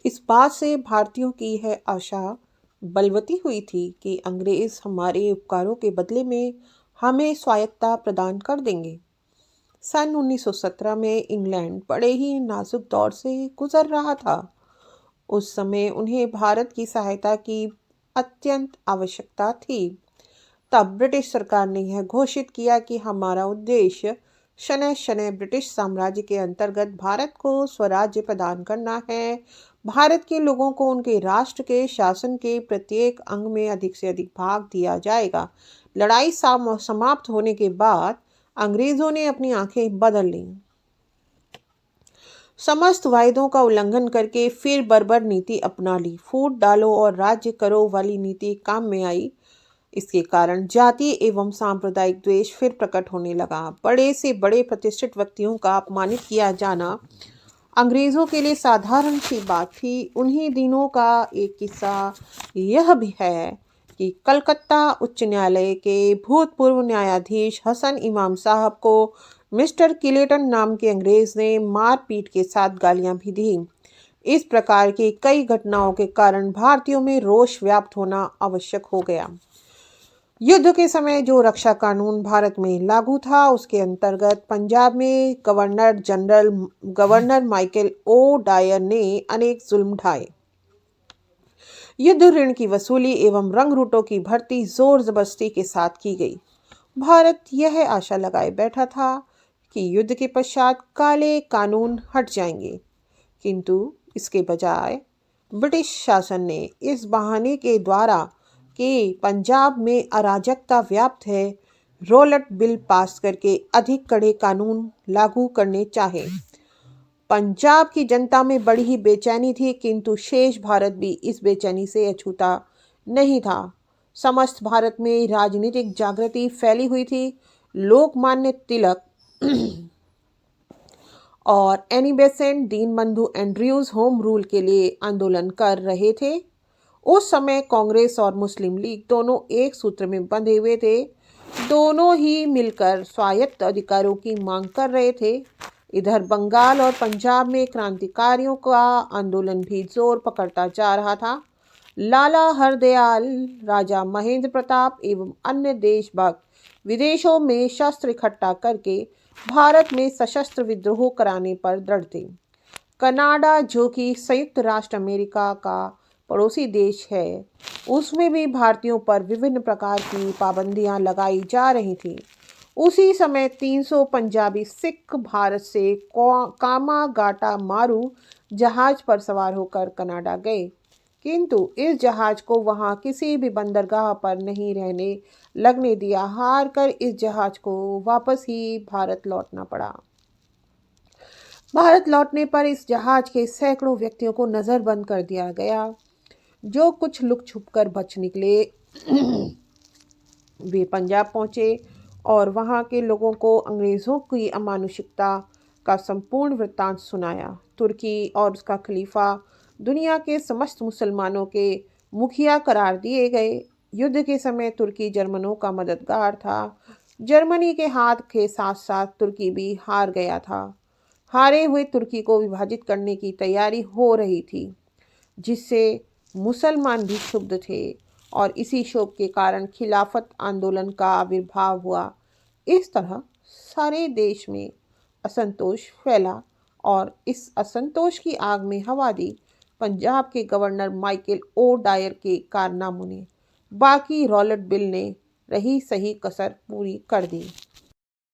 इस बात से भारतीयों की यह आशा बलवती हुई थी कि अंग्रेज हमारे उपकारों के बदले में हमें स्वायत्तता प्रदान कर देंगे। सन 1917 में इंग्लैंड बड़े ही नाजुक दौर से गुजर रहा था। उस समय उन्हें भारत की सहायता की अत्यंत आवश्यकता थी। तब ब्रिटिश सरकार ने यह घोषित किया कि हमारा उद्देश्य शनय शनय ब्रिटिश साम्राज्य के अंतर्गत भारत को स्वराज्य प्रदान करना है। भारत के लोगों को उनके राष्ट्र के शासन के प्रत्येक अंग में अधिक से अधिक भाग दिया जाएगा। लड़ाई समाप्त होने के बाद अंग्रेजों ने अपनी आंखें बदल लीं। समस्त वायदों का उल्लंघन करके फिर बर्बर नीति अपना ली। फूट डालो और राज्य करो वाली नीति काम में आई। इसके कारण जाति एवं सांप्रदायिक द्वेष फिर प्रकट होने लगा। बड़े से बड़े प्रतिष्ठित व्यक्तियों का अपमानित किया जाना अंग्रेजों के लिए साधारण सी बात थी। उन्हीं दिनों का एक किस्सा यह भी है कि कलकत्ता उच्च न्यायालय के भूतपूर्व न्यायाधीश हसन इमाम साहब को मिस्टर किलेटन नाम के अंग्रेज ने मारपीट के साथ गालियां भी दी। इस प्रकार की कई घटनाओं के कारण भारतीयों में रोष व्याप्त होना आवश्यक हो गया। युद्ध के समय जो रक्षा कानून भारत में लागू था उसके अंतर्गत पंजाब में गवर्नर माइकल ओ डायर ने अनेक जुल्म ढाए। युद्ध ऋण की वसूली एवं रंग रूटों की भर्ती जोर जबरदस्ती के साथ की गई। भारत यह आशा लगाए बैठा था कि युद्ध के पश्चात काले कानून हट जाएंगे, किंतु इसके बजाय ब्रिटिश शासन ने इस बहाने के द्वारा कि पंजाब में अराजकता व्याप्त है, रॉलेट बिल पास करके अधिक कड़े कानून लागू करने चाहे। पंजाब की जनता में बड़ी ही बेचैनी थी, किंतु शेष भारत भी इस बेचैनी से अछूता नहीं था। समस्त भारत में राजनीतिक जागृति फैली हुई थी। लोकमान्य तिलक और Annie Besant Dinabandhu Andrews home rule के लिए आंदोलन कर रहे थे। उस समय कांग्रेस और मुस्लिम लीग दोनों एक सूत्र में बंधे हुए थे। दोनों ही मिलकर स्वायत्त अधिकारों की मांग कर रहे थे। इधर बंगाल और पंजाब में क्रांतिकारियों का आंदोलन भी जोर पकड़ता जा रहा था। लाला हरदयाल, राजा महेंद्र प्रताप एवं अन्य देशभक्त विदेशों में शस्त्र इकट्ठा करके भारत में सशस्त्र विद्रोह कराने पर दृढ़ थे। कनाडा, जो कि संयुक्त राष्ट्र अमेरिका का पड़ोसी देश है, उसमें भी भारतीयों पर विभिन्न प्रकार की पाबंदियां लगाई जा रही थीं। उसी समय 300 पंजाबी सिख भारत से कामागाटा मारू जहाज पर सवार होकर कनाडा गए, किंतु इस जहाज को वहां किसी भी बंदरगाह पर नहीं लगने दिया। हार कर इस जहाज को वापस ही भारत लौटना पड़ा। भारत लौटने पर इस जहाज के सैकड़ों व्यक्तियों को नजरबंद कर दिया गया। जो कुछ लुक छुप कर बच निकले वे पंजाब पहुंचे और वहां के लोगों को अंग्रेजों की अमानुषिकता का संपूर्ण वृत्तांत सुनाया। तुर्की और उसका खलीफा दुनिया के समस्त मुसलमानों के मुखिया करार दिए गए। युद्ध के समय तुर्की जर्मनों का मददगार था। जर्मनी के हाथ के साथ साथ तुर्की भी हार गया था। हारे हुए तुर्की को विभाजित करने की तैयारी हो रही थी, जिससे मुसलमान भी क्षुब्ध थे और इसी क्षोभ के कारण खिलाफत आंदोलन का आविर्भाव हुआ। इस तरह सारे देश में असंतोष फैला और इस असंतोष की आग में हवा दी पंजाब के गवर्नर माइकल ओ डायर के कारनामों ने। बाकी रॉलेट बिल ने रही सही कसर पूरी कर दी।